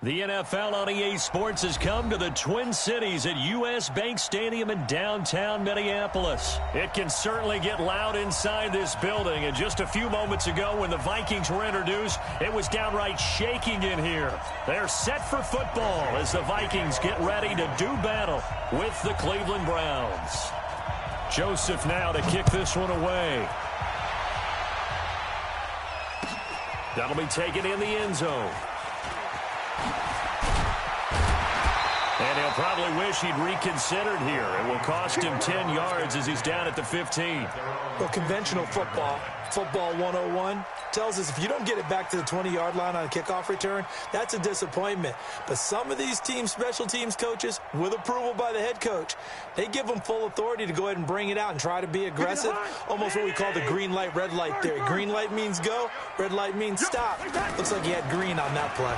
The NFL on EA Sports has come to the Twin Cities at U.S. Bank Stadium in downtown Minneapolis. It can certainly get loud inside this building, and just a few moments ago when the Vikings were introduced, it was downright shaking in here. They're set for football as the Vikings get ready to do battle with the Cleveland Browns. Joseph now to kick this one away. That'll be taken in the end zone. And he'll probably wish he'd reconsidered here. It will cost him 10 yards as he's down at the 15. Well, conventional football 101, tells us if you don't get it back to the 20-yard line on a kickoff return, that's a disappointment. But some of these special teams coaches, with approval by the head coach, they give them full authority to go ahead and bring it out and try to be aggressive, almost what we call the green light, red light theory. Green light means go, red light means stop. Looks like he had green on that play.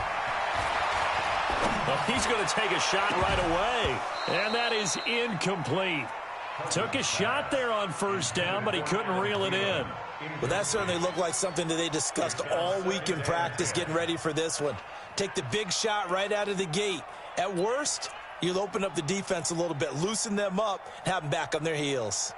Well, he's going to take a shot right away, and that is incomplete. Took a shot there on first down, but he couldn't reel it in. Well, that certainly looked like something that they discussed all week in practice getting ready for this one. Take the big shot right out of the gate. At worst, you'll open up the defense a little bit, loosen them up, and have them back on their heels.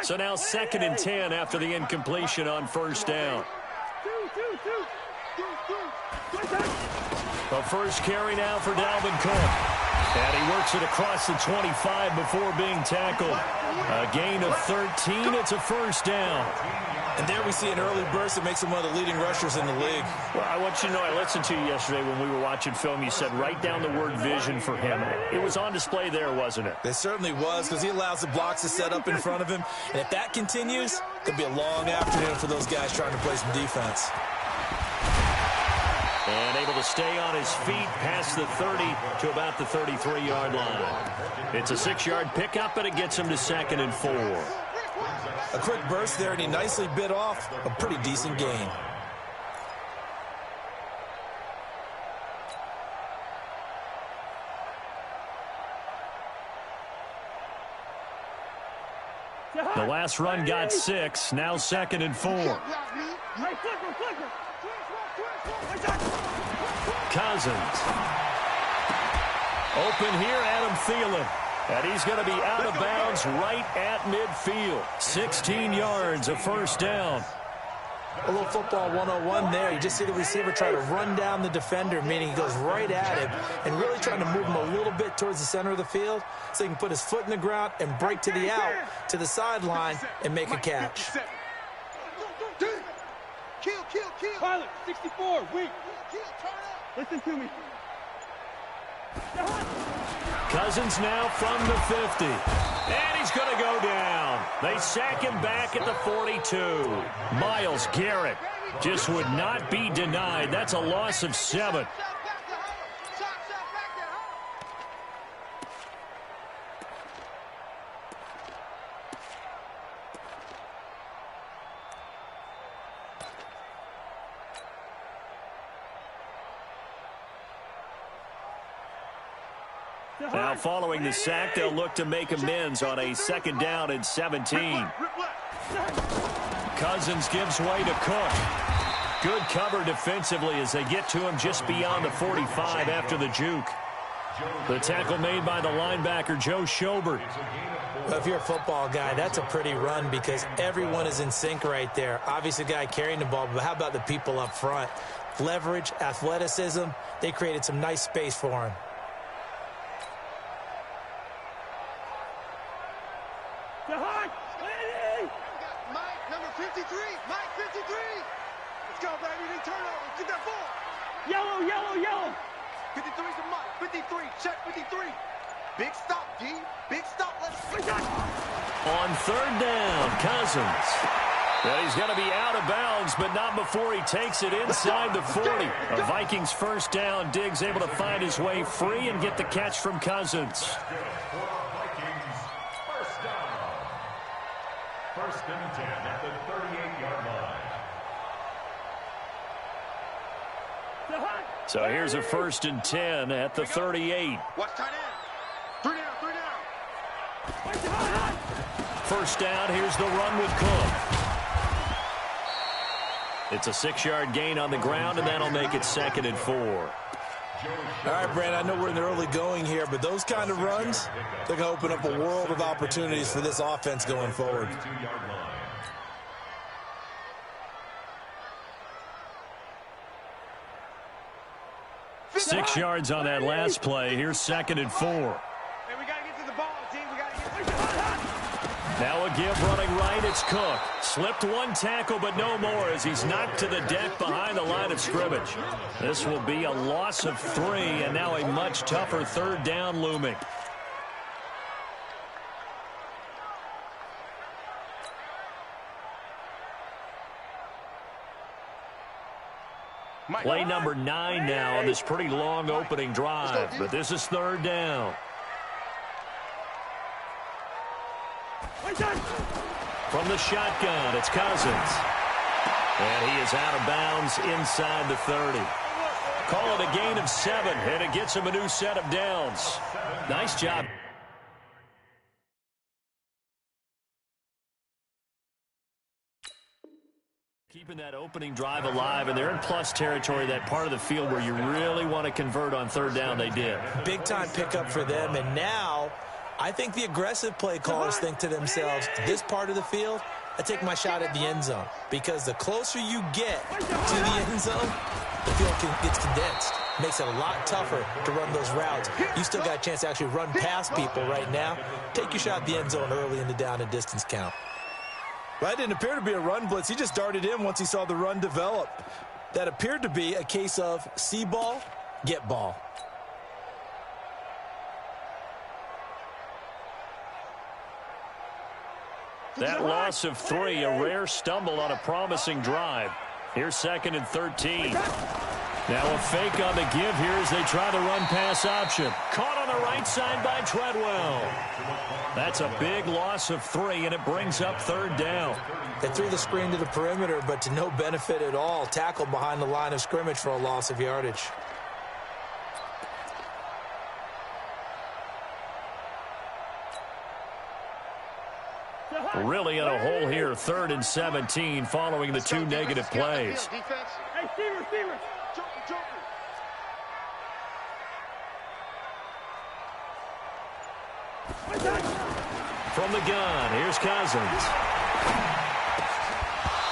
So now 2nd and 10 after the incompletion on first down. The first carry now for Dalvin Cook. And he works it across the 25 before being tackled. A gain of 13. It's a first down. And there we see an early burst that makes him one of the leading rushers in the league. Well, I want you to know, I listened to you yesterday when we were watching film. You said write down the word vision for him. It was on display there, wasn't it? It certainly was, because he allows the blocks to set up in front of him. And if that continues, it'll be a long afternoon for those guys trying to play some defense. And able to stay on his feet past the 30 to about the 33-yard line. It's a 6-yard pickup, and it gets him to 2nd and 4. A quick burst there, and he nicely bit off a pretty decent gain. The last run got 6, now 2nd and 4. Cousins. Open here, Adam Thielen. And he's going to be out of bounds right at midfield. 16 yards, a first down. A little football 101 there. You just see the receiver try to run down the defender, meaning he goes right at him and really trying to move him a little bit towards the center of the field so he can put his foot in the ground and break to the out, to the sideline, and make a catch. Pilot, 64, weak. Listen to me. Cousins now from the 50. And he's going to go down. They sack him back at the 42. Myles Garrett just would not be denied. That's a loss of 7. Now, following the sack, they'll look to make amends on a 2nd down and 17. Cousins gives way to Cook. Good cover defensively as they get to him just beyond the 45 after the juke. The tackle made by the linebacker, Joe Schobert. Well, if you're a football guy, that's a pretty run because everyone is in sync right there. Obviously, the guy carrying the ball, but how about the people up front? Leverage, athleticism, they created some nice space for him. Yellow. 53's a Mike. 53. Check 53. Big stop. D, big stop. Let's On third down, Cousins. And he's going to be out of bounds, but not before he takes it inside the 40. A Vikings first down. Diggs able to find his way free and get the catch from Cousins. First and 10 at the 38-yard line. So here's a first and 10 at the 38. watch tight end. 3 down. First down, here's the run with Cook. It's a 6-yard gain on the ground, and that'll make it 2nd and 4. All right, Brandon, I know we're in the early going here, but those kind of runs, they're going to open up a world of opportunities for this offense going forward. 6 yards on that last play. Here's 2nd and 4. Hey, we got to get to the ball, team. We got to get Now a give running right, it's Cook. Slipped one tackle, but no more as he's knocked to the deck behind the line of scrimmage. This will be a loss of 3, and now a much tougher third down looming. Play number 9 now on this pretty long opening drive, but this is third down. From the shotgun, it's Cousins. And he is out of bounds inside the 30. Call it a gain of 7, and it gets him a new set of downs. Nice job. Keeping that opening drive alive, and they're in plus territory, that part of the field where you really want to convert on third down. They did. Big-time pickup for them, and now I think the aggressive play callers think to themselves, this part of the field, I take my shot at the end zone, because the closer you get to the end zone, the field gets condensed. Makes it a lot tougher to run those routes. You still got a chance to actually run past people right now. Take your shot at the end zone early in the down and distance count. Well, that didn't appear to be a run blitz. He just darted in once he saw the run develop. That appeared to be a case of see ball, get ball. That loss of 3, a rare stumble on a promising drive. Here's 2nd and 13. Now a fake on the give here as they try the run pass option. Caught on the right side by Treadwell. That's a big loss of 3, and it brings up third down. They threw the screen to the perimeter, but to no benefit at all. Tackled behind the line of scrimmage for a loss of yardage. Really in a hole here, 3rd and 17, following the 2 negative plays. Hey, Steelers. Joker. From the gun, here's Cousins.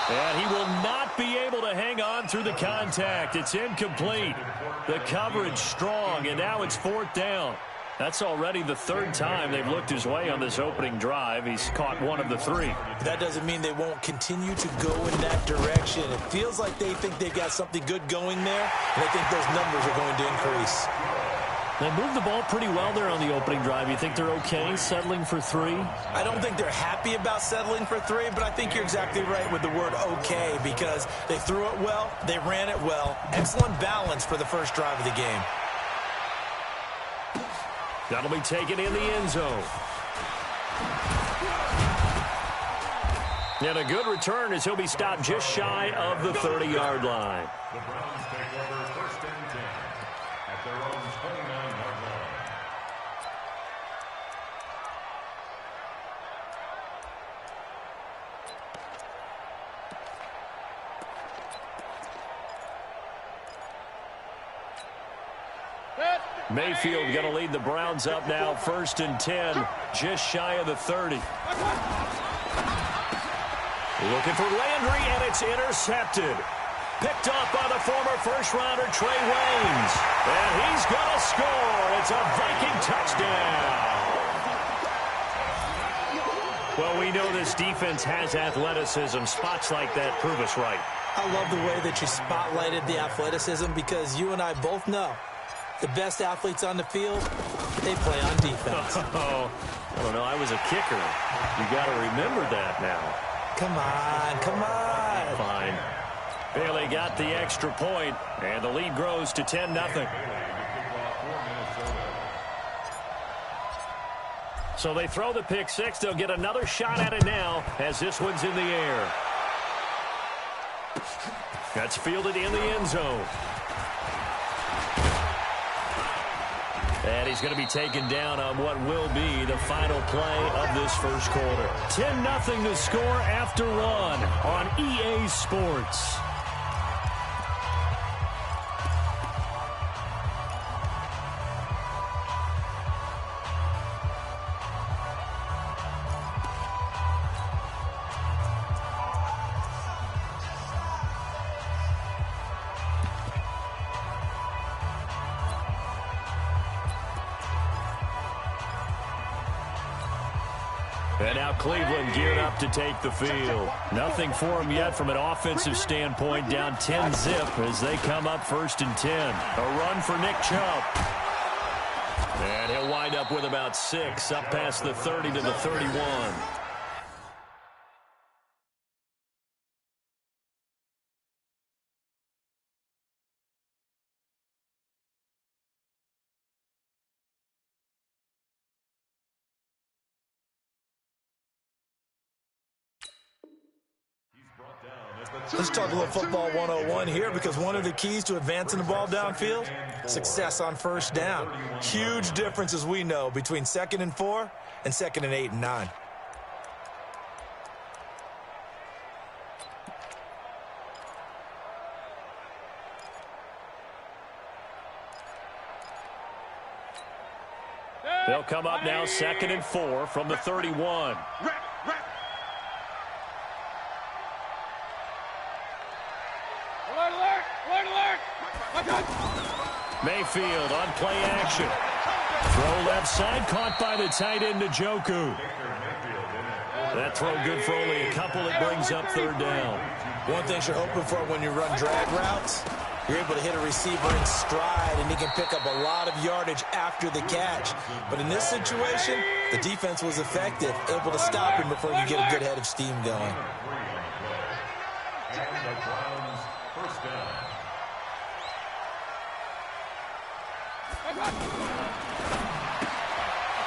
And he will not be able to hang on through the contact. It's incomplete. The coverage strong, and now it's 4th down. That's already the 3rd time they've looked his way on this opening drive. He's caught 1 of the 3. That doesn't mean they won't continue to go in that direction. It feels like they think they've got something good going there, and I think those numbers are going to increase. They moved the ball pretty well there on the opening drive. You think they're okay settling for 3? I don't think they're happy about settling for 3, but I think you're exactly right with the word okay, because they threw it well, they ran it well. Excellent balance for the first drive of the game. That'll be taken in the end zone. And a good return as he'll be stopped just shy of the 30-yard line. The Browns take over 1st and 10 at their own 29-yard line. Mayfield going to lead the Browns up now, 1st and 10, just shy of the 30. Looking for Landry, and it's intercepted. Picked up by the former first-rounder Trey Waynes. And he's going to score. It's a Viking touchdown. Well, we know this defense has athleticism. Spots like that prove us right. I love the way that you spotlighted the athleticism, because you and I both know The best athletes on the field, they play on defense. Oh, I don't know. I was a kicker. You got to remember that now. Come on, come on. Fine. Bailey got the extra point, and the lead grows to 10-0. So they throw the pick six. They'll get another shot at it now as this one's in the air. That's fielded in the end zone. And he's going to be taken down on what will be the final play of this first quarter. 10-0 to score after one on EA Sports. And now Cleveland geared up to take the field. Nothing for them yet from an offensive standpoint. Down 10-0 as they come up 1st and 10. A run for Nick Chubb. And he'll wind up with about 6 up past the 30 to the 31. Let's talk a little football 101 here, because one of the keys to advancing the ball downfield, success on first down. Huge difference, as we know, between 2nd and 4 and 2nd and 8 and 9. They'll come up now 2nd and 4 from the 31. Mayfield on play action. Throw left side, caught by the tight end Njoku. That throw good for only a couple. It brings up 3rd down. One thing you're hoping for when you run drag routes, you're able to hit a receiver in stride, and he can pick up a lot of yardage after the catch. But in this situation, the defense was effective, able to stop him before you get a good head of steam going. And the Browns, first down.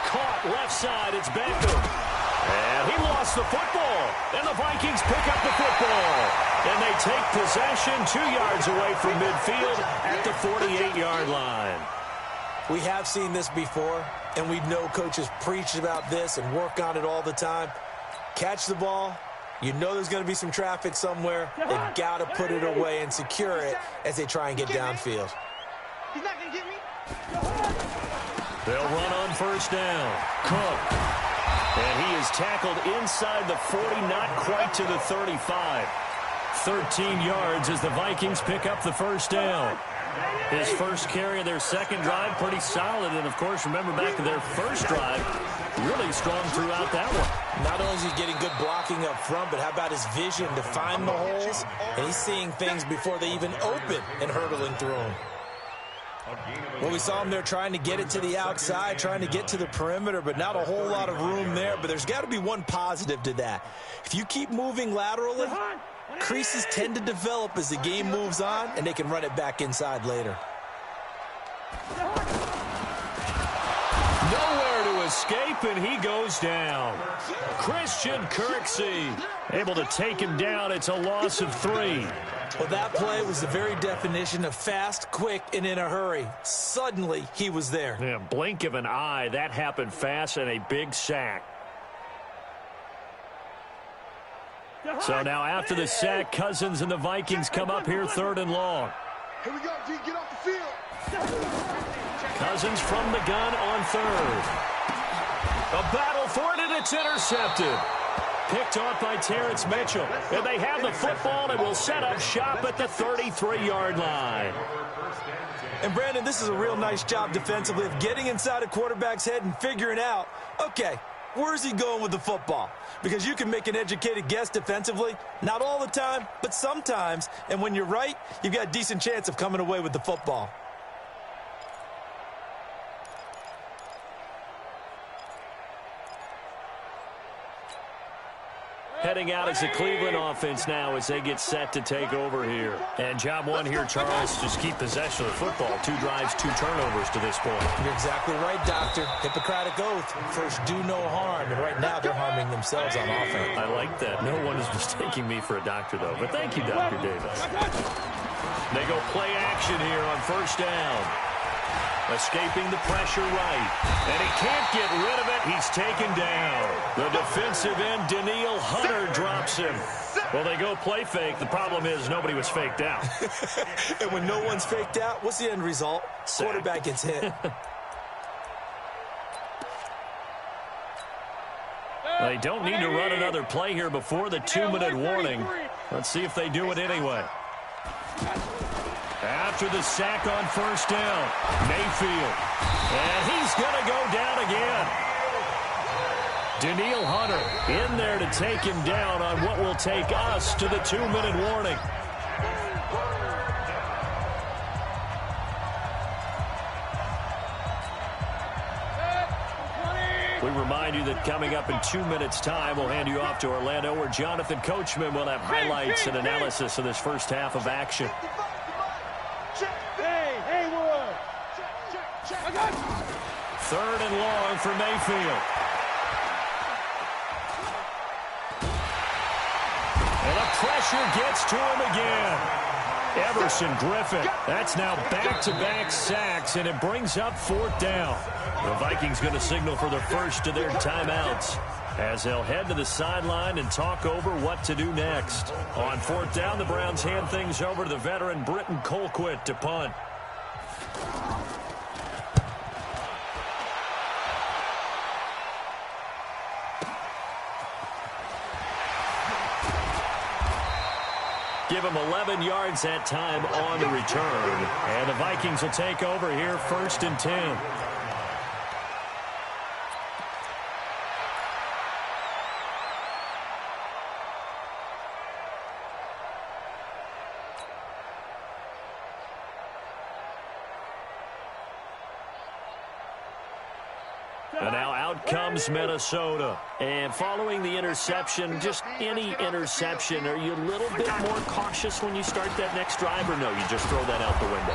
Caught left side. It's Beckham. And he lost the football. And the Vikings pick up the football. And they take possession 2 yards away from midfield at the 48-yard line. We have seen this before, and we know coaches preach about this and work on it all the time. Catch the ball. You know there's going to be some traffic somewhere. They've got to put it away and secure it as they try and get downfield. He's not going to get me. They'll run on first down. Cook. And he is tackled inside the 40, not quite to the 35. 13 yards as the Vikings pick up the first down. His first carry of their second drive, pretty solid. And, of course, remember back to their first drive, really strong throughout that one. Not only is he getting good blocking up front, but how about his vision to find the holes? And he's seeing things before they even open and hurdling through them. Well, we saw him there trying to get it to the outside, trying to get to the perimeter, but not a whole lot of room there. But there's got to be one positive to that. If you keep moving laterally, creases tend to develop as the game moves on, and they can run it back inside later. Nowhere to escape, and he goes down. Christian Kirksey able to take him down. It's a loss of 3. Well, that play was the very definition of fast, quick, and in a hurry. Suddenly, he was there. Yeah, blink of an eye. That happened fast, and a big sack. So now after the sack, Cousins and the Vikings come up here 3rd and long. Here we go, G. Get off the field. Cousins from the gun on 3rd. A battle for it, and it's intercepted. Picked off by Terrence Mitchell. And they have the football and will set up shop at the 33-yard line. And, Brandon, this is a real nice job defensively of getting inside a quarterback's head and figuring out, okay, where's he going with the football? Because you can make an educated guess defensively. Not all the time, but sometimes. And when you're right, you've got a decent chance of coming away with the football. heading out as the Cleveland offense now as they get set to take over here. And job one here, Charles, just keep possession of the football. 2 drives, 2 turnovers to this point. You're exactly right, Doctor. Hippocratic oath. First, do no harm. And right now, they're harming themselves on offense. I like that. No one is mistaking me for a doctor, though. But thank you, Dr. Davis. They go play action here on first down. Escaping the pressure right. And he can't get rid of it. He's taken down. The defensive end, Danielle Hunter, drops him. Well, they go play fake. The problem is nobody was faked out. And when no one's faked out, what's the end result? Sack. Quarterback gets hit. They don't need to run another play here before the 2-minute warning. Let's see if they do it anyway. After the sack on first down, Mayfield. And he's going to go down again. Danielle Hunter in there to take him down on what will take us to the 2-minute warning. We remind you that coming up in 2 minutes' time, we'll hand you off to Orlando, where Jonathan Coachman will have highlights and analysis of this first half of action. Third and long for Mayfield. And the pressure gets to him again. Everson Griffin. That's now back-to-back sacks, and it brings up 4th down. The Vikings going to signal for the first of their timeouts as they'll head to the sideline and talk over what to do next. On 4th down, the Browns hand things over to the veteran Britton Colquitt to punt. Give him 11 yards that time on the return. And the Vikings will take over here 1st and 10. And now out comes Minnesota. And following the interception, just any interception, are you a little bit more cautious when you start that next drive, or no, you just throw that out the window?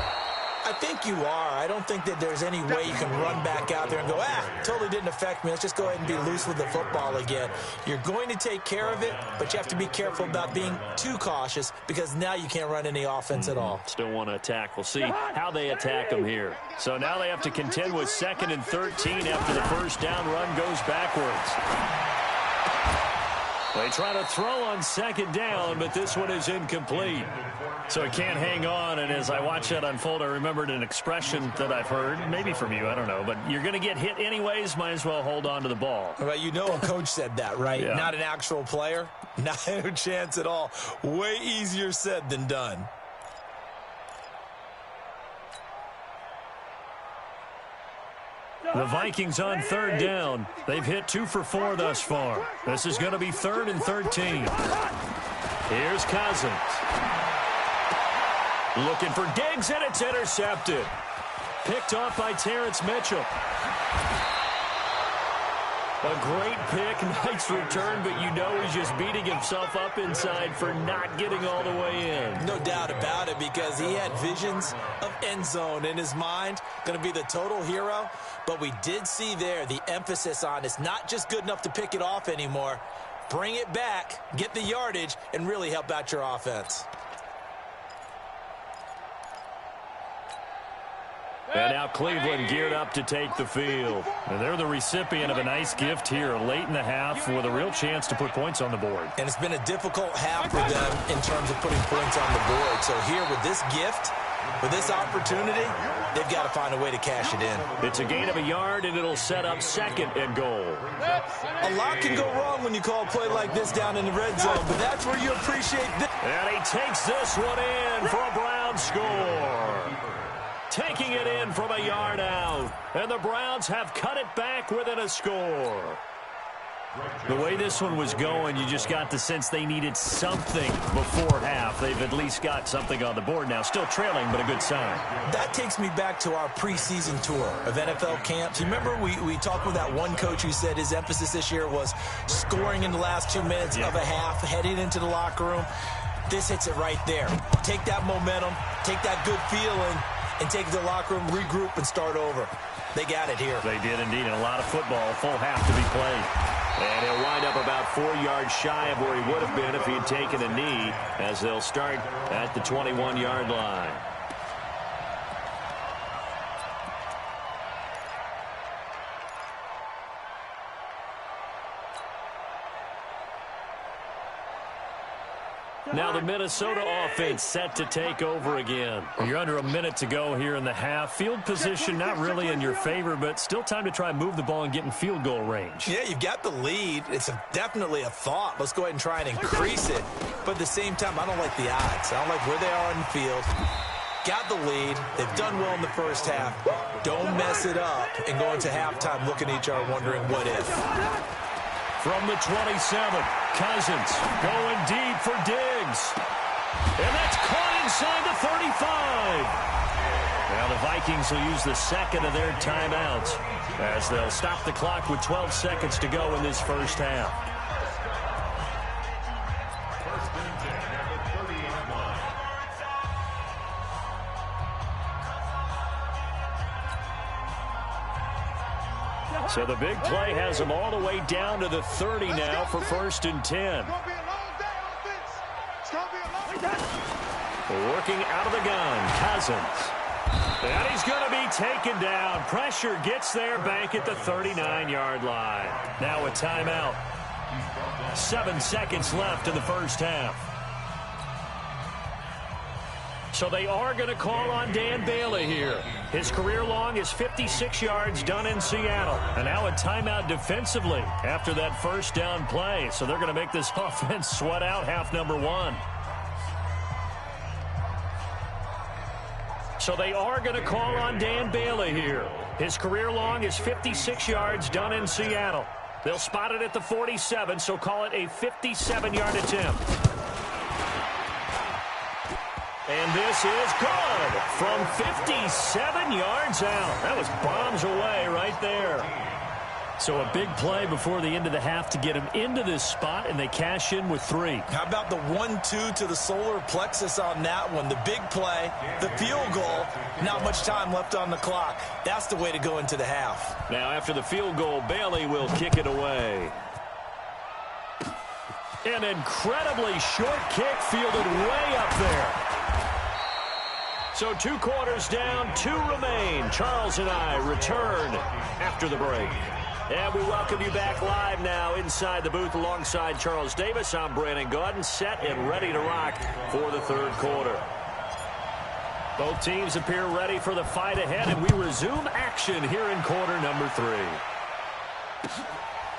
I think you are. I don't think that there's any way you can run back out there and go, totally didn't affect me. Let's just go ahead and be loose with the football again. You're going to take care of it, but you have to be careful about being too cautious because now you can't run any offense at all. Still want to attack. We'll see how they attack them here. So now they have to contend with 2nd and 13 after the first down run goes backwards. They try to throw on 2nd down, but this one is incomplete. So it can't hang on, and as I watch that unfold, I remembered an expression that I've heard, maybe from you, I don't know, but you're going to get hit anyways, might as well hold on to the ball. Well, you know a coach said that, right? Yeah. Not an actual player. Not a chance at all. Way easier said than done. The Vikings on 3rd down. They've hit 2 for 4 thus far. This is going to be 3rd and 13. Here's Cousins. Looking for Diggs, and it's intercepted. Picked off by Terrence Mitchell. A great pick, nice return, but you know he's just beating himself up inside for not getting all the way in. No doubt about it, because he had visions of end zone in his mind, going to be the total hero. But we did see there the emphasis on it's not just good enough to pick it off anymore. Bring it back, get the yardage, and really help out your offense. And now Cleveland geared up to take the field. And they're the recipient of a nice gift here late in the half with a real chance to put points on the board. And it's been a difficult half for them in terms of putting points on the board. So here with this gift, with this opportunity, they've got to find a way to cash it in. It's a gain of a yard, and it'll set up 2nd and goal. A lot can go wrong when you call a play like this down in the red zone, but that's where you appreciate this. And he takes this one in for a Browns score. Taking it in from a yard out. And the Browns have cut it back within a score. The way this one was going, you just got the sense they needed something before half. They've at least got something on the board now. Still trailing, but a good sign. That takes me back to our preseason tour of NFL camps. You remember we talked with that one coach who said his emphasis this year was scoring in the last 2 minutes of a half, heading into the locker room. This hits it right there. Take that momentum, take that good feeling, and take it to the locker room, regroup, and start over. They got it here. They did indeed, and a lot of football, full half to be played. And he'll wind up about 4 yards shy of where he would have been if he had taken a knee, as they'll start at the 21-yard line. Now the Minnesota offense set to take over again. You're under a minute to go here in the half. Field position not really in your favor, but still time to try and move the ball and get in field goal range. Yeah, you've got the lead. It's definitely a thought. Let's go ahead and try and increase it. But at the same time, I don't like the odds. I don't like where they are in the field. Got the lead. They've done well in the first half. Don't mess it up and go into halftime looking at each other wondering what if. From the 27, Cousins going deep for Diggs. And that's caught inside the 35. Now the Vikings will use the second of their timeouts as they'll stop the clock with 12 seconds to go in this first half. So the big play has them all the way down to the 30 now for 1st and 10. Working out of the gun, Cousins. And he's going to be taken down. Pressure gets there back at the 39-yard line. Now a timeout. 7 seconds left in the first half. So they are going to call on Dan Bailey here. His career long is 56 yards done in Seattle. And now a timeout defensively after that first down play. So they're going to make this offense sweat out half number one. So they are going to call on Dan Bailey here. His career long is 56 yards done in Seattle. They'll spot it at the 47, so call it a 57-yard attempt. And this is good from 57 yards out. That was bombs away right there. So a big play before the end of the half to get him into this spot, and they cash in with 3. How about the 1-2 to the solar plexus on that one? The big play, the field goal, not much time left on the clock. That's the way to go into the half. Now after the field goal, Bailey will kick it away. An incredibly short kick fielded way up there. So 2 quarters down, 2 remain. Charles and I return after the break. And we welcome you back live now inside the booth alongside Charles Davis. I'm Brandon Gaudin, set and ready to rock for the third quarter. Both teams appear ready for the fight ahead, and we resume action here in quarter number 3.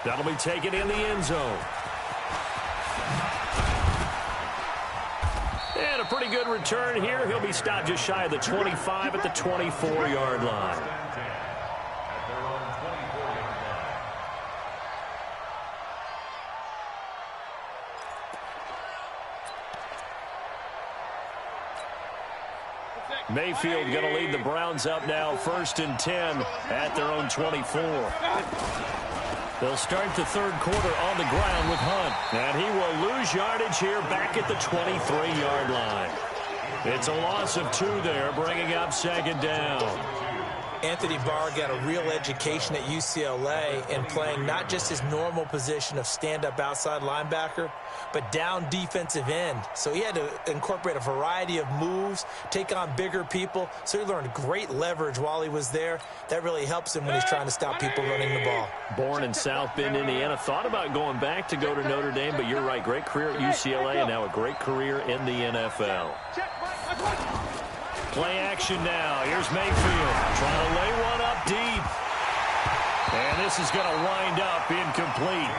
That'll be taken in the end zone. And a pretty good return here. He'll be stopped just shy of the 25 at the 24-yard line. Mayfield going to lead the Browns up now, 1st and 10 at their own 24. They'll start the third quarter on the ground with Hunt. And he will lose yardage here back at the 23-yard line. It's a loss of 2 there, bringing up 2nd down. Anthony Barr got a real education at UCLA in playing not just his normal position of stand-up outside linebacker, but down defensive end. So he had to incorporate a variety of moves, take on bigger people. So he learned great leverage while he was there. That really helps him when he's trying to stop people running the ball. Born in South Bend, Indiana. Thought about going back to go to Notre Dame, but you're right. Great career at UCLA and now a great career in the NFL. Play action now. Here's Mayfield trying to lay one up deep. And this is going to wind up incomplete.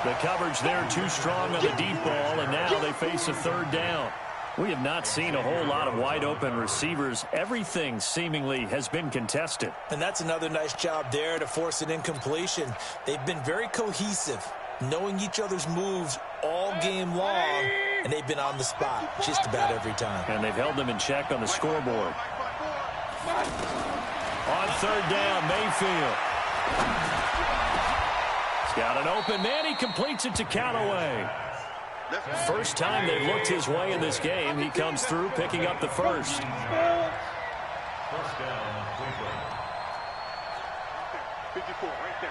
The coverage there too strong on the deep ball, and now they face a 3rd down. We have not seen a whole lot of wide-open receivers. Everything seemingly has been contested. And that's another nice job there to force an incompletion. They've been very cohesive, knowing each other's moves all game long, and they've been on the spot just about every time. And they've held them in check on the scoreboard. On third down, Mayfield. He's got an open man. He completes it to Callaway. First time they've looked his way in this game. He comes through, picking up the first. First down, Cleveland. 54, right there.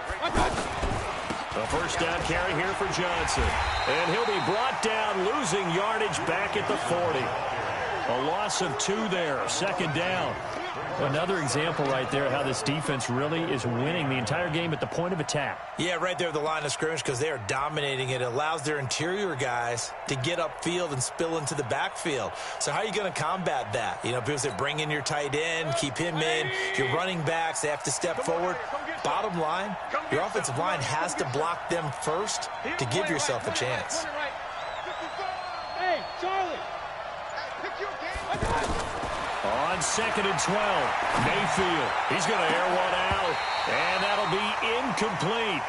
A first down carry here for Johnson. And he'll be brought down, losing yardage back at the 40. A loss of 2 there, second down. Another example right there how this defense really is winning the entire game at the point of attack. Yeah, right there at the line of scrimmage because they are dominating it. It allows their interior guys to get upfield and spill into the backfield. So how are you going to combat that? You know, people say bring in your tight end, keep him in. Your running backs, they have to step forward. Bottom line, your offensive line has to block them first to give yourself a chance. Hey, Charlie. Pick your game. On 2nd and 12, Mayfield. He's going to air one out, and that'll be incomplete.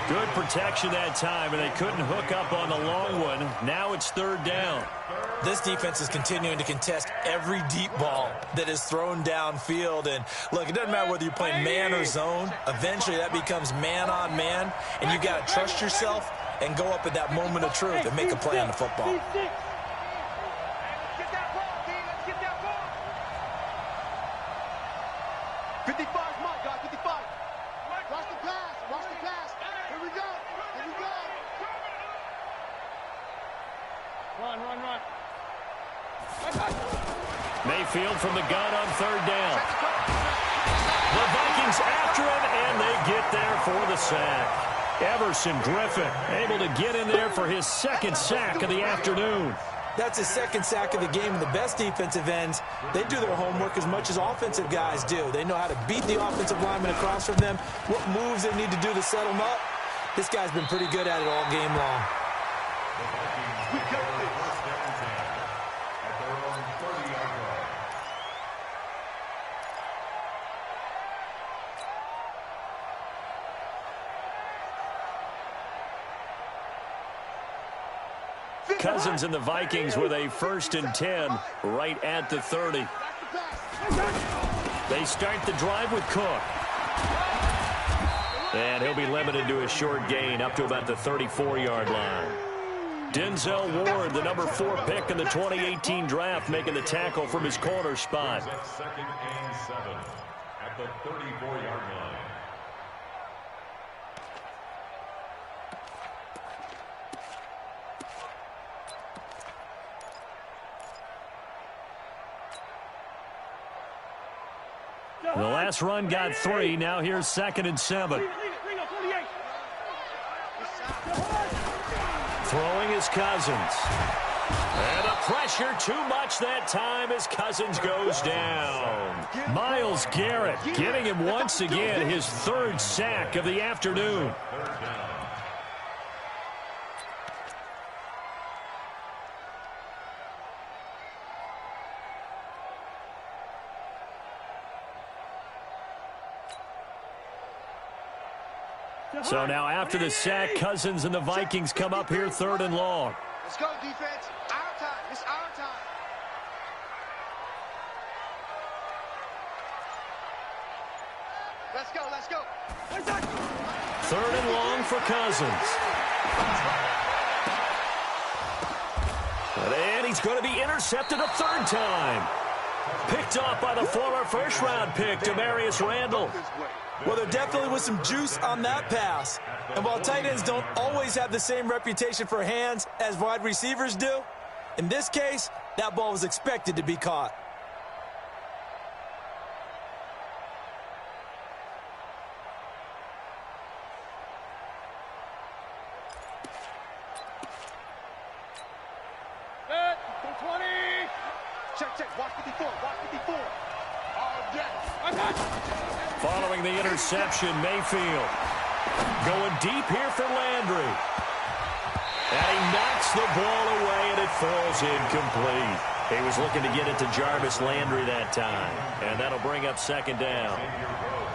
Good protection that time, and they couldn't hook up on the long one. Now it's third down. This defense is continuing to contest every deep ball that is thrown downfield. And, look, it doesn't matter whether you're playing man or zone. Eventually that becomes man on man, and you got to trust yourself and go up at that moment of truth and make a play on the football. Mayfield from the gun on third down. The Vikings after him, and they get there for the sack. Everson Griffin able to get in there for his second sack of the afternoon. That's his second sack of the game. And the best defensive ends, they do their homework as much as offensive guys do. They know how to beat the offensive lineman across from them, what moves they need to do to set them up. This guy's been pretty good at it all game long. Cousins and the Vikings with a 1st and 10 right at the 30. They start the drive with Cook. And he'll be limited to a short gain up to about the 34-yard line. Denzel Ward, the number 4 pick in the 2018 draft, making the tackle from his corner spot. 2nd and 7 at the 34-yard line. The last run got 3. Now here's 2nd and 7. Throwing is Cousins. And the pressure too much that time as Cousins goes down. Myles Garrett getting him once again his 3rd sack of the afternoon. So now after the sack, Cousins and the Vikings come up here 3rd and long. Let's go, defense. Our time. It's our time. Let's go. Let's go. 3rd and long for Cousins. And he's going to be intercepted a 3rd time. Picked off by the former 1st-round pick, Demarius Randall. Well, there definitely was some juice on that pass. And while tight ends don't always have the same reputation for hands as wide receivers do, in this case, that ball was expected to be caught. Set. 20. Check. Watch 54. Watch 54. All day. Following the interception, Mayfield going deep here for Landry. And he knocks the ball away, and it falls incomplete. He was looking to get it to Jarvis Landry that time, and that'll bring up second down.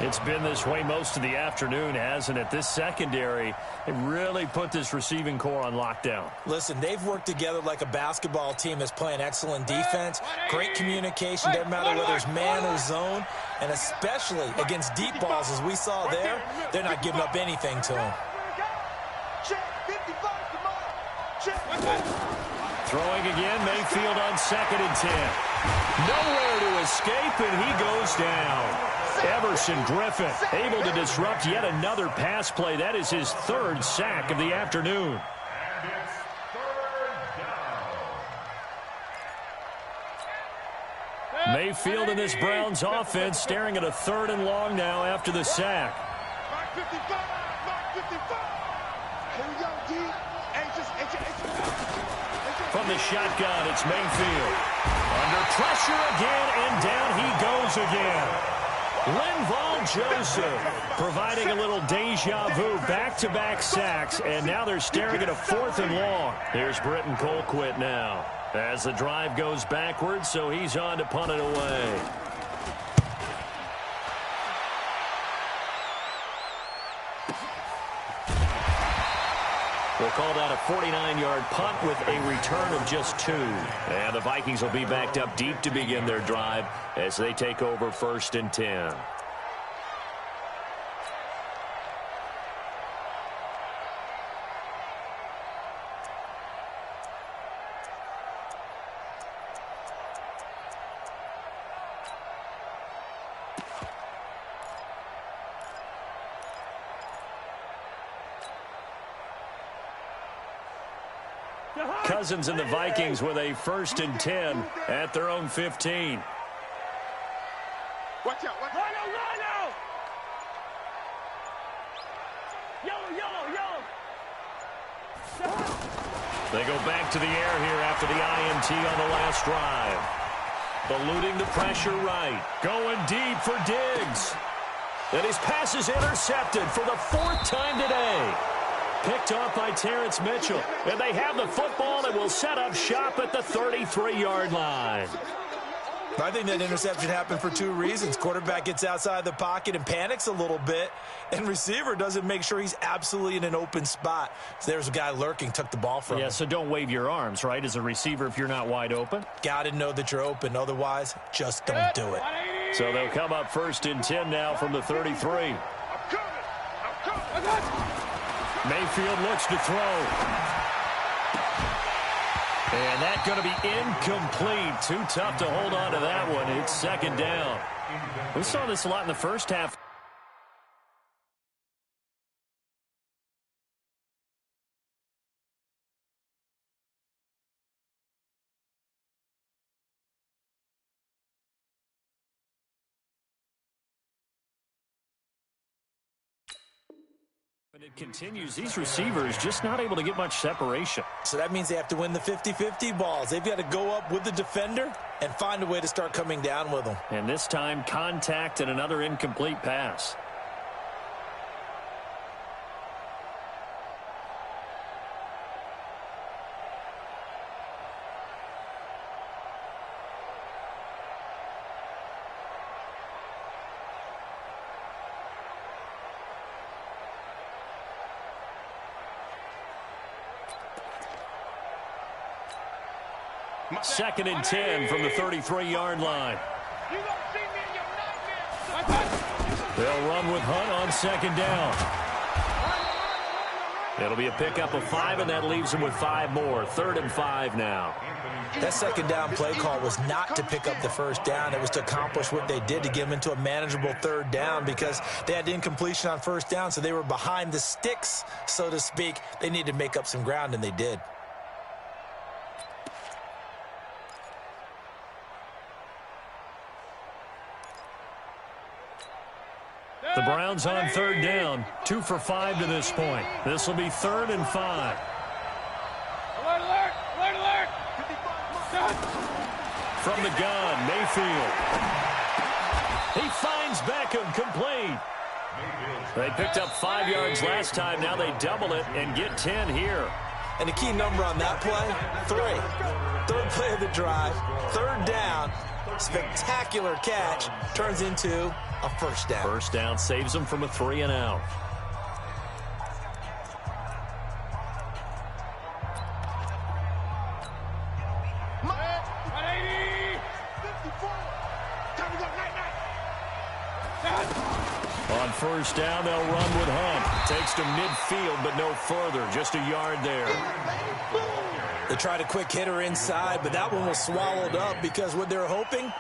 It's been this way most of the afternoon, hasn't it? This secondary, it really put this receiving core on lockdown. Listen, they've worked together like a basketball team that's playing excellent defense, great communication, doesn't matter whether it's man or zone, and especially against deep balls, as we saw there, they're not giving up anything to them. Throwing again, Mayfield on 2nd and 10. Nowhere to escape, and he goes down. Everson Griffin able to disrupt yet another pass play. That is his 3rd sack of the afternoon. And it's 3rd down. Mayfield in this Browns offense staring at a 3rd and long now after the sack. Mark 55, Mark 55. Here we go, D. From the shotgun, it's Mayfield. Under pressure again, and down he goes again. Linval Joseph providing a little deja vu, back-to-back sacks, and now they're staring at a 4th and long. Here's Britton Colquitt now as the drive goes backwards, so he's on to punt it away. We'll call that a 49-yard punt with a return of just 2. And the Vikings will be backed up deep to begin their drive as they take over 1st and 10. Cousins and the Vikings with a 1st and 10 at their own 15. Watch out, watch out. Rhino! Yellow! They go back to the air here after the INT on the last drive. Eluding the pressure right. Going deep for Diggs. And his pass is intercepted for the 4th time today. Picked off by Terrence Mitchell. And they have the football and will set up shop at the 33-yard line. I think that interception happened for 2 reasons. Quarterback gets outside the pocket and panics a little bit, and receiver doesn't make sure he's absolutely in an open spot. So there's a guy lurking, took the ball from him. Yeah, so don't wave your arms, right, as a receiver if you're not wide open. Got to know that you're open. Otherwise, just don't do it. So they'll come up 1st and 10 now from the 33. I'm coming. Mayfield looks to throw. And that's going to be incomplete. Too tough to hold on to that one. It's 2nd down. We saw this a lot in the first half. And it continues. These receivers just not able to get much separation. So that means they have to win the 50-50 balls. They've got to go up with the defender and find a way to start coming down with them. And this time, contact and another incomplete pass. Second and 10 from the 33-yard line. They'll run with Hunt on 2nd down. It'll be a pickup of 5, and that leaves them with 5 more. 3rd and 5 now. That 2nd down play call was not to pick up the 1st down. It was to accomplish what they did, to get them into a manageable 3rd down, because they had incompletion on 1st down, so they were behind the sticks, so to speak. They needed to make up some ground, and they did. The Browns on 3rd down, 2 for 5 to this point. This will be 3rd and 5. Alert, alert, alert, alert. From the gun, Mayfield. He finds Beckham, complete. They picked up 5 yards last time. Now they double it and get 10 here. And the key number on that play, 3. Third play of the drive, third down, spectacular catch, turns into a first down. First down saves them from a 3-and-out. On first down, they'll run with Hunt. Takes to midfield, but no further. Just a yard there. They tried a quick hitter inside, but that one was swallowed up because what they're hoping,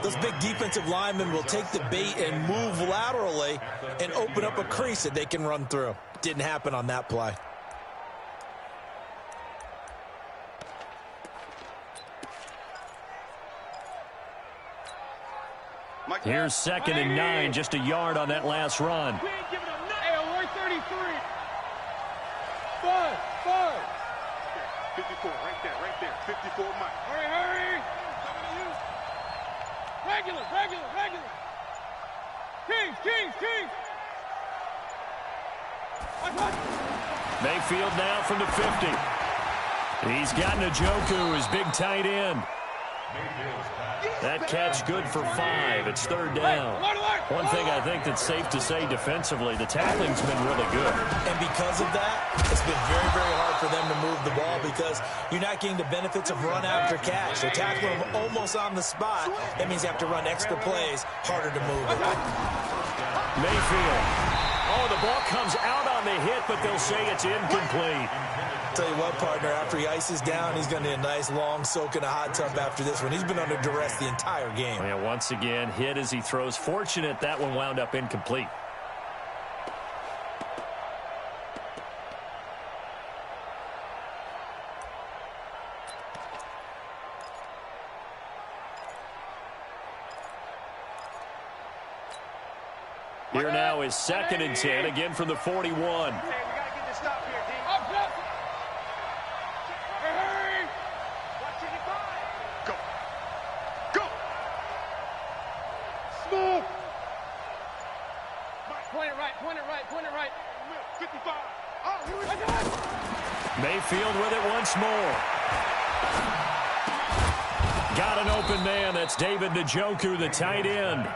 those big defensive linemen will take the bait and move laterally and open up a crease that they can run through. Didn't happen on that play. Here's 2nd and 9, just a yard on that last run. Hey, we're 33. 5. 54, right there. 54, Mike. Hurry. Regular. Kings. Mayfield now from the 50. He's got Njoku, his big tight end. That catch good for 5. It's 3rd down. One thing I think that's safe to say defensively, the tackling's been really good. And because of that, it's been very, very hard for them to move the ball because you're not getting the benefits of run after catch. They're tackling them almost on the spot. That means you have to run extra plays, harder to move it. Mayfield. Oh, the ball comes out on the hit, but they'll say it's incomplete. Tell you what, partner, after he ices down, he's going to need a nice long soak in a hot tub after this one. He's been under duress the entire game. Yeah, once again, hit as he throws. Fortunate that one wound up incomplete. Here now is 2nd and 10, again from the 41. Hey, we got to get this stop here, D. Hurry. Watch it, Go. Smooth. Point it right. 55. Oh, here we go. Mayfield with it once more. Got an open man. That's David Njoku, the tight end.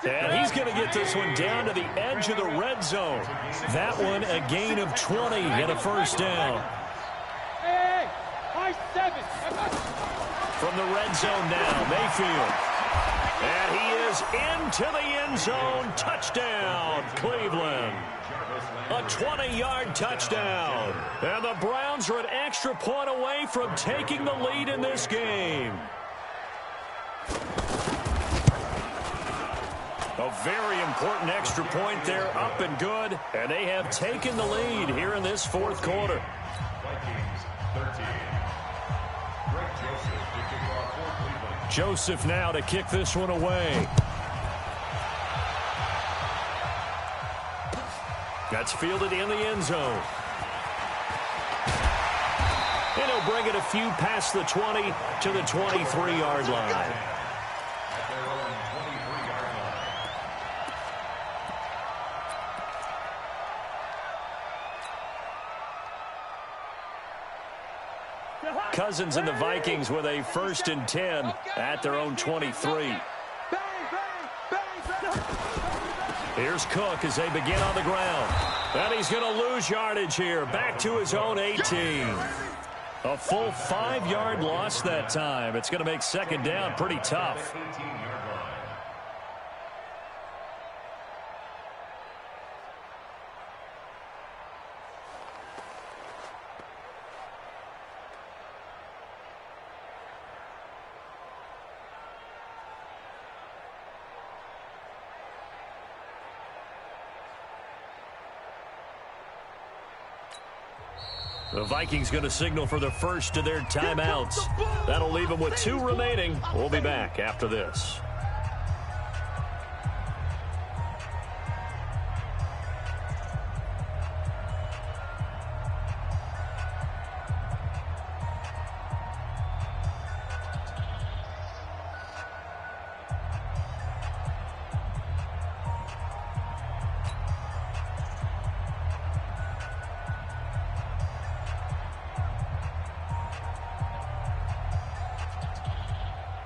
And he's going to get this one down to the edge of the red zone. That one a gain of 20 and a first down. Hey, 7. From the red zone now, Mayfield. And he is into the end zone. Touchdown, Cleveland. A 20-yard touchdown. And the Browns are an extra point away from taking the lead in this game. A very important extra point there, up and good. And they have taken the lead here in this 4th quarter. Vikings 13. Joseph now to kick this one away. That's fielded in the end zone. And he'll bring it a few past the 20 to the 23-yard line. Cousins and the Vikings with a 1st and 10 at their own 23. Here's Cook as they begin on the ground. And he's going to lose yardage here. Back to his own 18. A full 5-yard loss that time. It's going to make 2nd down pretty tough. The Vikings going to signal for the first of their timeouts. That'll leave them with 2 remaining. We'll be back after this.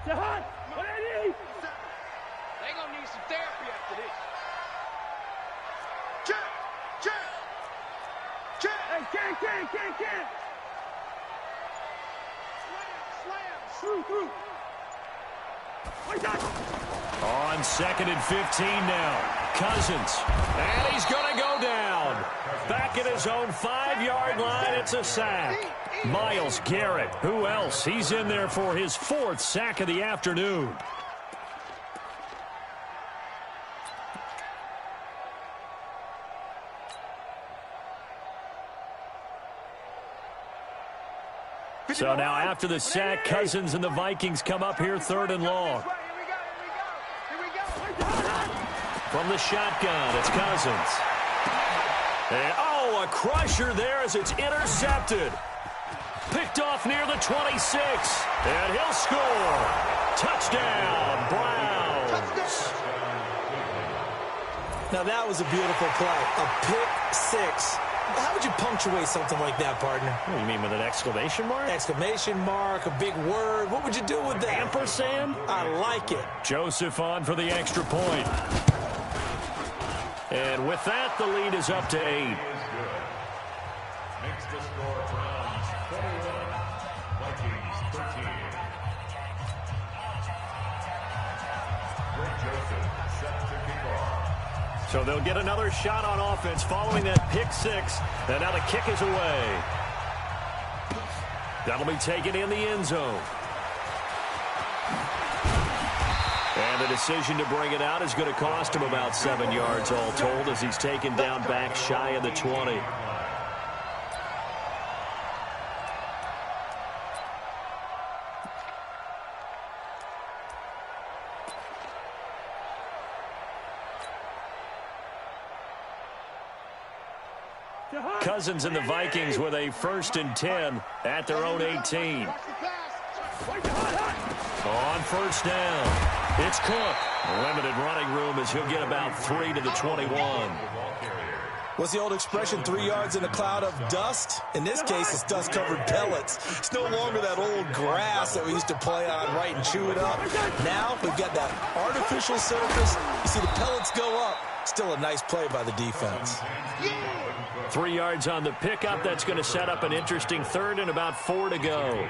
They're gonna need some therapy after this. Can't. Slam. On 2nd and 15 now. Cousins. And he's going to go down. Back at his own 5-yard line, it's a sack. Myles Garrett. Who else? He's in there for his 4th sack of the afternoon. So now after the sack, Cousins and the Vikings come up here 3rd and long. From the shotgun, it's Cousins. And, a crusher there as it's intercepted. Picked off near the 26. And he'll score. Touchdown, Browns. Now that was a beautiful play. A pick 6. How would you punctuate something like that, partner? What do you mean, with an exclamation mark? Exclamation mark, a big word. What would you do with that? Ampersand? I like it. Joseph on for the extra point. And with that, the lead is up to 8. Makes the score Browns 21, Vikings 13. Greg Joseph set to kick off. So they'll get another shot on offense following that pick 6. And now the kick is away. That'll be taken in the end zone. And the decision to bring it out is going to cost him about 7 yards all told as he's taken down back shy of the 20. Cousins and the Vikings with a 1st and 10 at their own 18. On 1st down, it's Cook. Limited running room as he'll get about 3 to the 21. What's the old expression, 3 yards in a cloud of dust? In this case, it's dust-covered pellets. It's no longer that old grass that we used to play on, right, and chew it up. Now we've got that artificial surface. You see the pellets go up. Still a nice play by the defense. 3 yards on the pickup. That's going to set up an interesting 3rd and about 4 to go.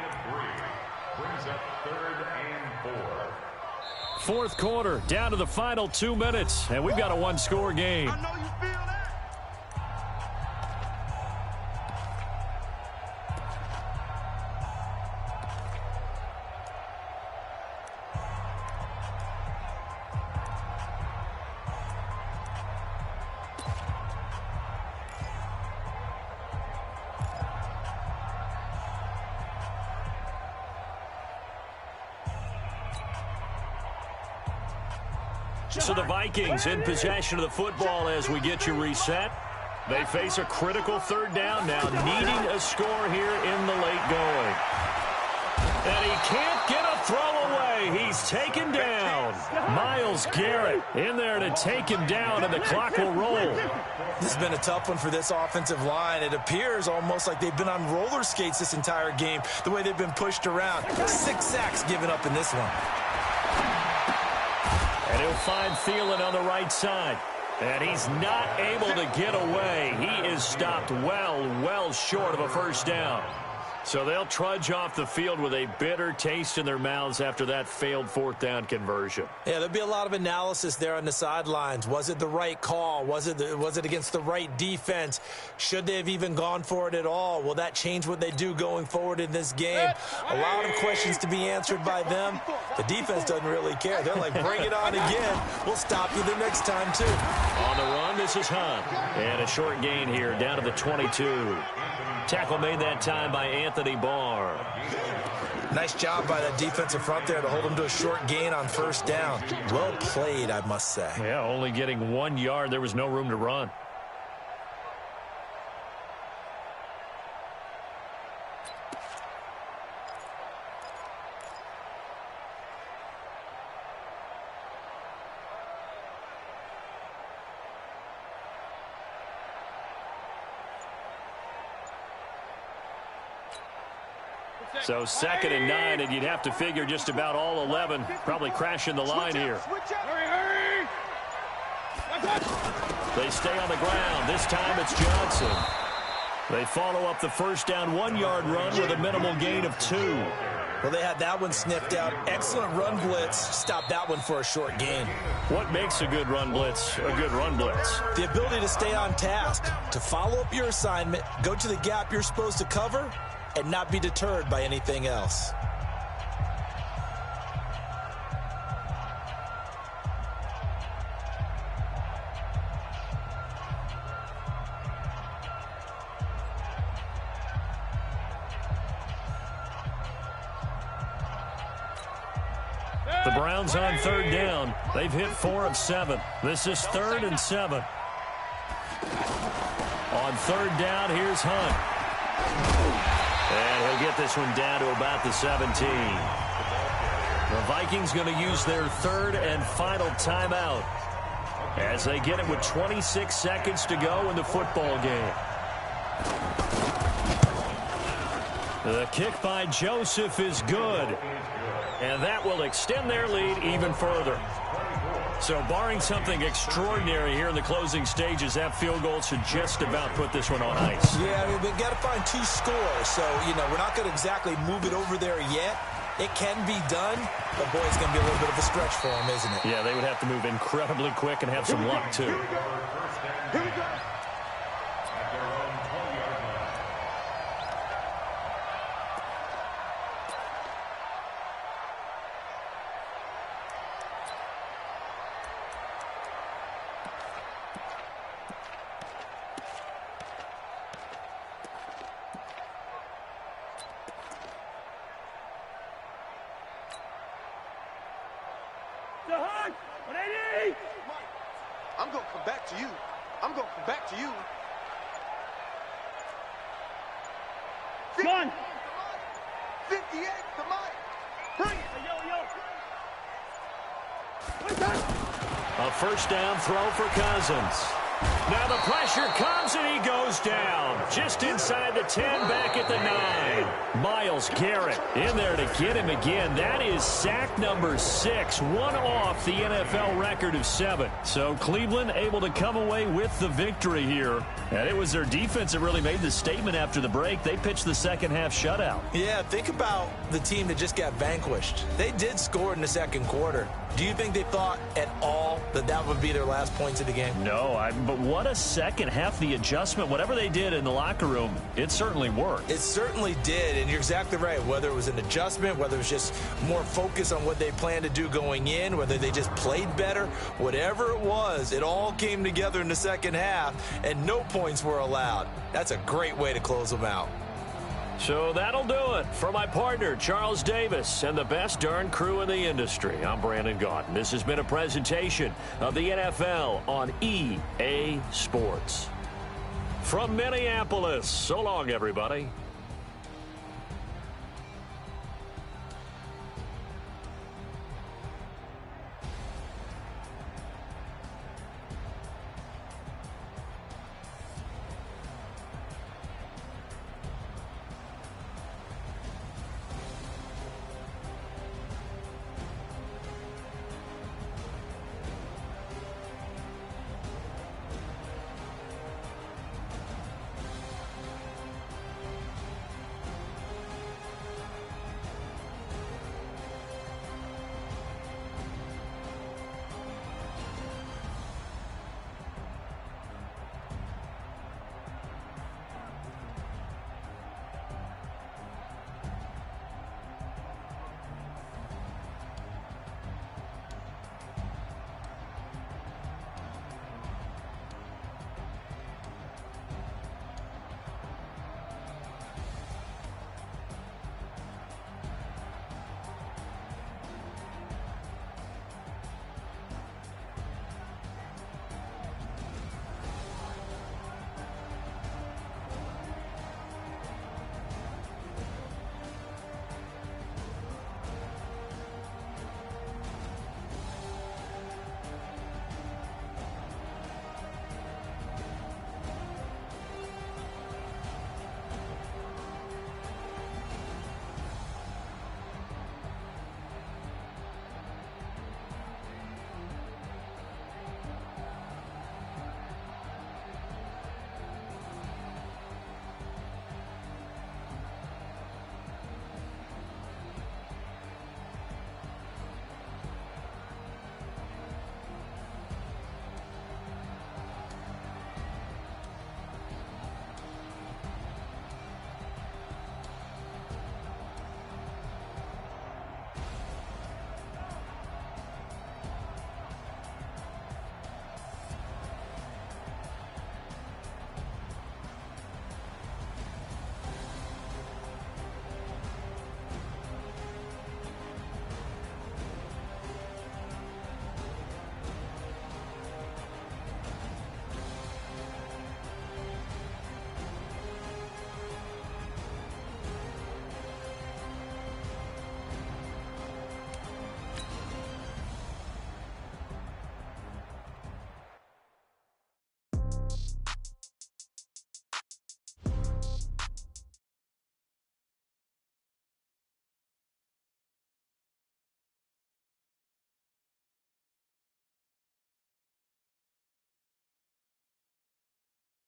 Brings up 3rd and 4. 4th quarter, down to the final 2 minutes, and we've got a 1-score game. I know you feel that. So the Vikings in possession of the football as we get you reset. They face a critical 3rd down now, needing a score here in the late going. And he can't get a throw away. He's taken down. Myles Garrett in there to take him down, and the clock will roll. This has been a tough one for this offensive line. It appears almost like they've been on roller skates this entire game, the way they've been pushed around. 6 sacks given up in this one. And he'll find Thielen on the right side. And he's not able to get away. He is stopped well short of a 1st down. So they'll trudge off the field with a bitter taste in their mouths after that failed 4th down conversion. Yeah, there'll be a lot of analysis there on the sidelines. Was it the right call? Was it against the right defense? Should they have even gone for it at all? Will that change what they do going forward in this game? A lot of questions to be answered by them. The defense doesn't really care. They're like, bring it on again. We'll stop you the next time, too. On the run, this is Hunt. And a short gain here, down to the 22. Tackle made that time by Anthony Barr. Nice job by that defensive front there to hold him to a short gain on 1st down. Well played, I must say. Yeah, only getting 1 yard. There was no room to run. So 2nd and 9, and you'd have to figure just about all 11 probably crashing the line here. Hurry! They stay on the ground. This time it's Johnson. They follow up the first down 1-yard run with a minimal gain of 2. Well, they had that one sniffed out. Excellent run blitz. Stop that one for a short gain. What makes a good run blitz a good run blitz? The ability to stay on task, to follow up your assignment, go to the gap you're supposed to cover, and not be deterred by anything else. The Browns on 3rd down. They've hit 4 of 7. This is 3rd and 7. On 3rd down, here's Hunt. And he'll get this one down to about the 17. The Vikings going to use their 3rd and final timeout as they get it with 26 seconds to go in the football game. The kick by Joseph is good. And that will extend their lead even further. So barring something extraordinary here in the closing stages, that field goal should just about put this one on ice. Yeah, I mean, we've got to find 2 scores. So, we're not going to exactly move it over there yet. It can be done, but, boy, it's going to be a little bit of a stretch for them, isn't it? Yeah, they would have to move incredibly quick and have some luck, too. Here we go. I'm going to come back to you. I'm going to come back to you. Gun. 58 to Mike. Bring it. A first down throw for Cousins. Now the pressure comes and he goes down. Just inside the 10, back at the 9. Myles Garrett in there to get him again. That is sack number 6. One off the NFL record of 7. So Cleveland able to come away with the victory here. And it was their defense that really made the statement after the break. They pitched the second half shutout. Yeah, think about the team that just got vanquished. They did score in the second quarter. Do you think they thought at all that that would be their last points of the game? No, but what a second half. The adjustment, whatever they did in the locker room, it certainly worked. It certainly did, and you're exactly right. Whether it was an adjustment, whether it was just more focus on what they planned to do going in, whether they just played better, whatever it was, it all came together in the second half, and no points were allowed. That's a great way to close them out. So that'll do it for my partner, Charles Davis, and the best darn crew in the industry. I'm Brandon Gaudin. This has been a presentation of the NFL on EA Sports. From Minneapolis, so long, everybody.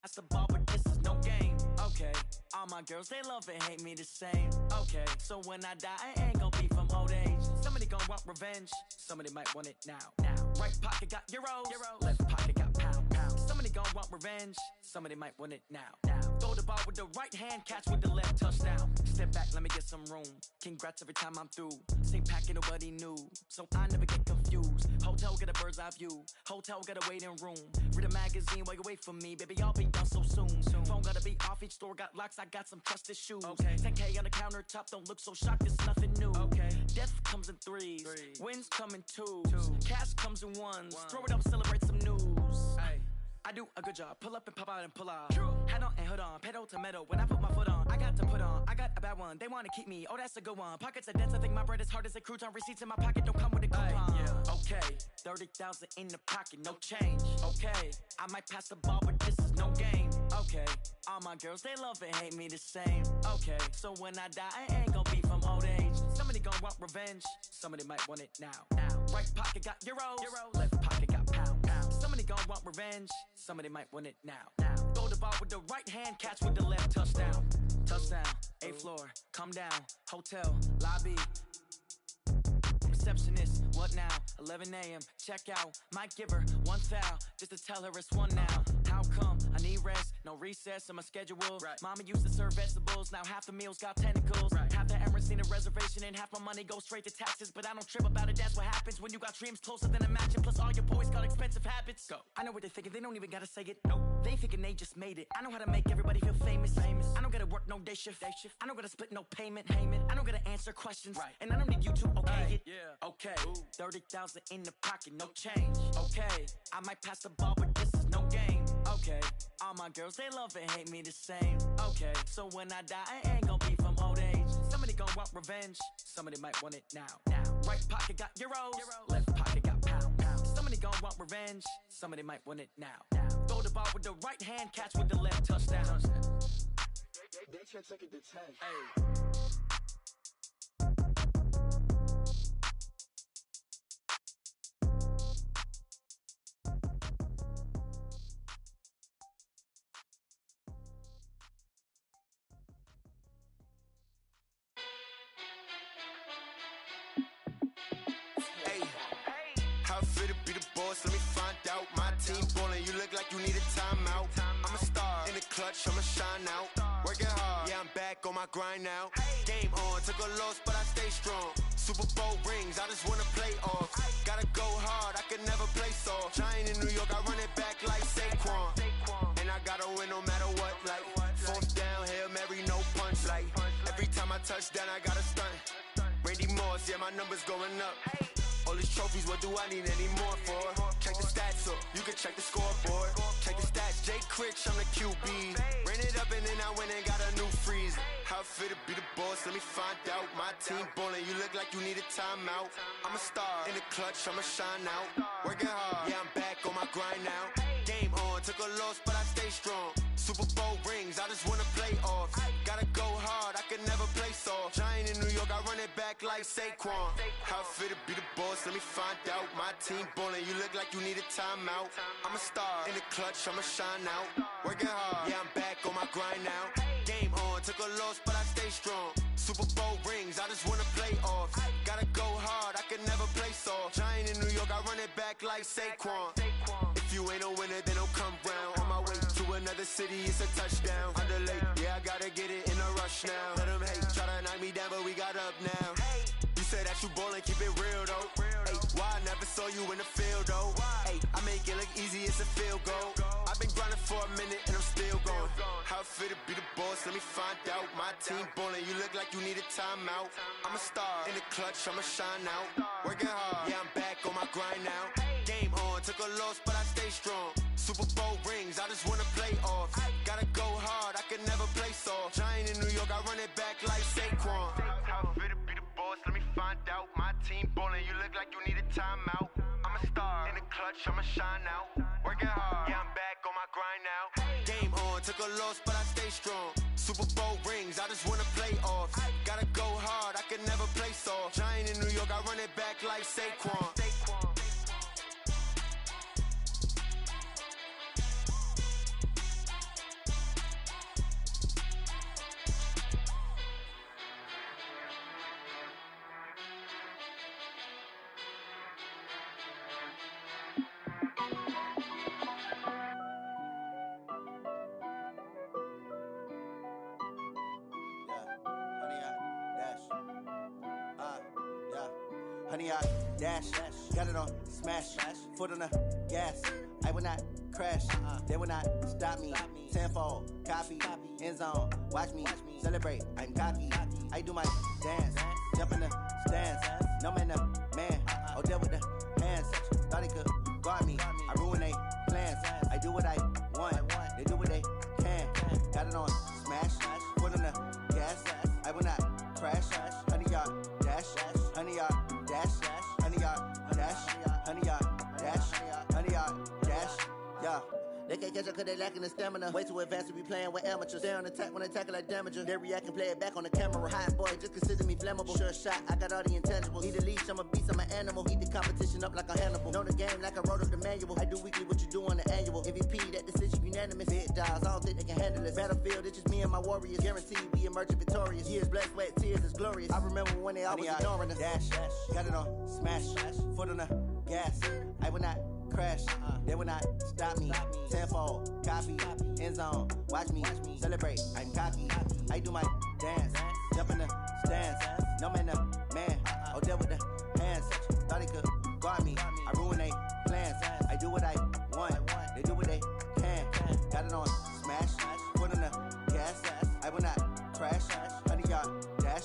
That's the ball, but this is no game. Okay, all my girls, they love and hate me the same. Okay, so when I die, I ain't gon' be from old age. Somebody gon' want revenge, somebody might want it now. Right pocket got euros, left pocket got pounds. Somebody gon' want revenge, somebody might want it now. Throw the ball with the right hand, catch with the left, touchdown. Step back, let me get some room. Congrats every time I'm through. Same packet, nobody knew, so I never get confused. Hotel get a bird's eye view, hotel got a waiting room. Read a magazine while you wait for me, baby, I'll be done so soon. Phone gotta be off, each store got locks, I got some trusted shoes. 10K on the countertop, don't look so shocked, it's nothing new. Death comes in threes, wins come in twos. Cash comes in ones, throw it up, celebrate some news. I do a good job, pull up and pop out and pull off. Head on and hood on, pedal to metal. When I put my foot on, I got to put on. I got a bad one, they wanna keep me, oh that's a good one. Pockets are dense, I think my bread is hard as a crouton. Receipts in my pocket don't come with a coupon. Okay, 30,000 in the pocket, no change. Okay, I might pass the ball, but this is no game. Okay, all my girls, they love and hate me the same. Okay, so when I die, I ain't gon' be from old age. Somebody gon' want revenge, somebody might want it now. Right pocket got euros, left pocket got pounds. Somebody gon' want revenge, somebody might want it now. Throw the ball with the right hand, catch with the left, touchdown. Touchdown, 8th floor, come down, hotel, lobby. Receptionist, what now? 11 a.m., check out. Might give her one foul, just to tell her it's one now. How come? I need rest, no recess in my schedule. Mama used to serve vegetables, now half the meals got tentacles. Half the Emirates need a reservation and half my money goes straight to taxes. But I don't trip about it, that's what happens when you got dreams closer than a match. And plus all your boys got expensive habits. Go. I know what they're thinking, they don't even gotta say it. Nope. They ain't thinking they just made it. I know how to make everybody feel famous. I don't gotta work no day shift. I don't gotta split no payment. I don't gotta answer questions. And I don't need you to okay it. Okay, 30,000 in the pocket, no change. Okay, I might pass the ball, but this is no game. Okay, all my girls, they love and hate me the same. Okay, so when I die, I ain't gon' be from old age. Somebody gon' want revenge, somebody might want it now. Right pocket got euros, left pocket got pounds. Somebody gon' want revenge, somebody might want it now. Throw the ball with the right hand, catch with the left, touchdown. They should take it to 10. Let me find out. My team ballin', you look like you need a timeout. I'm a star in the clutch, I'ma shine out. Working hard, yeah, I'm back on my grind now. Game on, took a loss, but I stay strong. Super Bowl rings, I just wanna play off. Gotta go hard, I can never play soft. Giant in New York, I run it back like Saquon. And I gotta win no matter what, like 4th down, Hail Mary, no punch. Like every time I touch down, I gotta stunt. Randy Moss, yeah, my numbers going up. All these trophies, what do I need any more for? Check the stats up, you can check the scoreboard. Check the stats, Jake Critch, I'm the QB. Ran it up and then I went and got a new freeze. How it feel to be the boss, let me find out. My team ballin', you look like you need a timeout. I'm a star in the clutch, I'ma shine out. Working hard, yeah, I'm back on my grind now. Game on, took a loss, but I stay strong. Super Bowl rings, I just wanna play off. Gotta go hard, I can never play soft. Giant in New York, I run it back like Saquon. How it feel to be the boss, let me find out. My team ballin', you look like you need a timeout. I'm a star in the clutch, I'ma shine out. Working hard, yeah, I'm back on my grind now. Game on, took a loss, but I stay strong. Super Bowl rings, I just wanna play off. Gotta go hard, I can never play soft. Giant in New York, I run it back like Saquon. If you ain't a winner, then don't come round. On my way to another city, it's a touchdown. Underlay, yeah, I gotta get it in a rush now. Let them hate, try to knock me down, but we got up now. You say that you ballin', keep it real though. Hey, why I never saw you in the field though? Hey, I make it look easy, it's a field goal. I've been grinding for a minute and I'm still going. How it feel to be the boss, let me find out. My team ballin', you look like you need a timeout. I'm a star in the clutch, I'ma shine out. Working hard, yeah, I'm back on my grind now. Game on, took a loss, but I stay strong. Super Bowl rings, I just wanna play off. Gotta go hard, I can never play soft. Giant in New York, I run it back like Saquon. How it feel to be the boss, let me find out. My team ballin', you look like you need a timeout. I'm a star in the clutch, I'ma shine out. Working hard, yeah, I'm back on my grind now. Game on, took a loss, but I stay strong. Super Bowl rings, I just wanna play off. Gotta go hard, I can never play soft. Giant in New York, I run it back like Saquon. 100-yard dash. Got it on smash. Foot on the gas. I will not crash. They will not stop me. Tenfold, copy, end zone. Watch me celebrate. I'm cocky. I do my dance. Jump in the stands. No man, the man. Oh, deal with the hands. Thought he could guard me. I ruin they plans. I do what I want. They do what they can. Got it on smash. Foot on the gas. I will not crash. 100-yard dash. 100-yard dash. 100-yard dash. 100-yard dash. 100-yard dash. Yeah. They can't catch up cause they lacking the stamina. Way too advanced to be playing with amateurs. They on attack when they tackle like damager. They react and play it back on the camera. Hot boy, just consider me flammable. Sure shot, I got all the intangibles. Need a leash, I'm a beast, I'm an animal. Heat the competition up like a Hannibal. Know the game like I wrote up the manual. I do weekly what you do on the annual. MVP, that decision unanimous. Big dogs, I don't think they can handle it. Battlefield, it's just me and my warriors. Guaranteed we emerging victorious. Years, blood, sweat, tears, it's glorious. I remember when they always ignoring us. Dash, got it on smash. Foot on the gas. I will not crash. They will not stop me. Tenfold, copy, end zone. Watch me celebrate. I'm cocky. I do my dance. Jump in the stands. No man, the man. Oh, deal with the hands. Thought he could guard me. I ruin they plans. I do what I want. They do what they can. Got it on smash. Foot on the gas. I will not crash. 100-yard dash.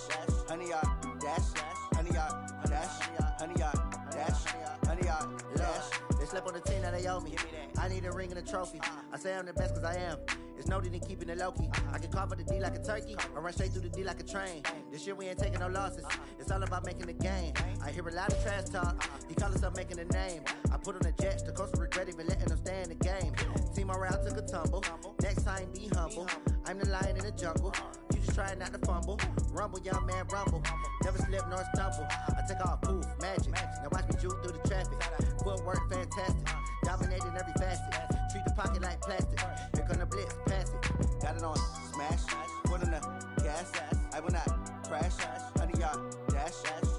100-yard dash. 100-yard dash. 100-yard dash. 100-yard dash. They slept on the team that they owe me. I need a ring and a trophy. I say I'm the best cause I am. It's no need in keeping it low-key. I can carve up the D like a turkey or run straight through the D like a train. This year we ain't taking no losses. It's all about making the game. I hear a lot of trash talk. He call himself making a name. I put on the Jets. The coach will regret even letting them stay in the game. Team around took a tumble. Next time be humble. I'm the lion in the jungle. You just try not to fumble. Rumble, young man, rumble. Never slip nor stumble. I take off, poof, magic. Now watch me juke through the traffic. Footwork fantastic. Dominating every facet. Treat the pocket like plastic. Here come the blitz, pass it. Got it on smash. Foot on the gas. I will not crash. 100-yard dash.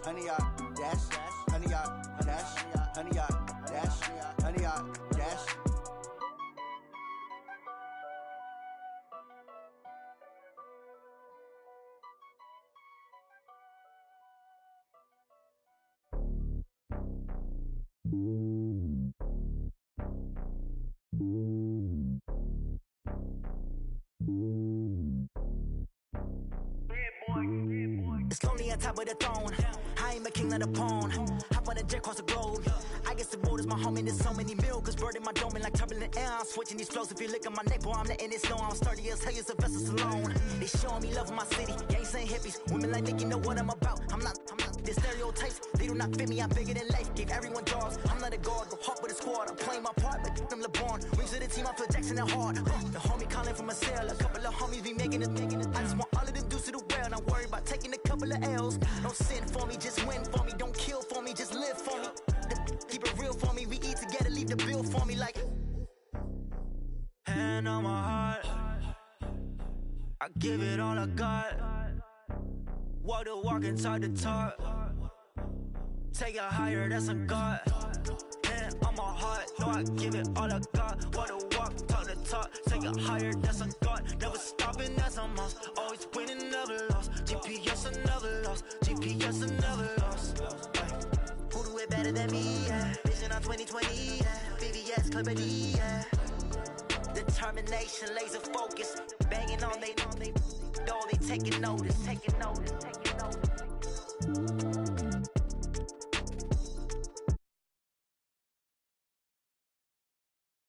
100-yard dash. 100-yard dash. 100-yard dash. 100-yard dash. It's lonely on top of the throne. I ain't a king, not a pawn. Hop on a jet across the globe. I guess the road is my home and there's so many milkers burning my dome like turbulent air. I'm switching these flows. If you look at my neck, boy, I'm letting it snow. I'm sturdy as hell, Sylvester Stallone. They showing me love in my city. Gangs ain't hippies. Women like think you know what I'm about. I'm not. The stereotypes, they do not fit me. I'm bigger than life. Gave everyone jobs. I'm not a guard. Go hop with a squad. I'm playing my part like them LeBron. Rings to the team. I feel Jackson and hard. The homie calling from a cell. A couple of homies be making it. I just want all of them dudes to the well. Not worry about taking a couple of L's. Don't sin for me, just win for me. Don't kill for me, just live for me. Keep it real for me. We eat together, leave the bill for me like. Hand on my heart, I give it all I got. Walk the walk and talk the talk. Take it higher, that's a God. Hand on my heart, no, I give it all I got. Walk the walk, talk the talk. Take it higher, that's a God. Never stopping, that's a must. Always winning, never lost. GPS, I never lost. GPS, I never lost. Who do it better than me? Yeah. Vision on 2020. Yeah. VVS, Clipper D. Yeah. Determination, laser focus. Banging on they know they taking notice. Taking notice.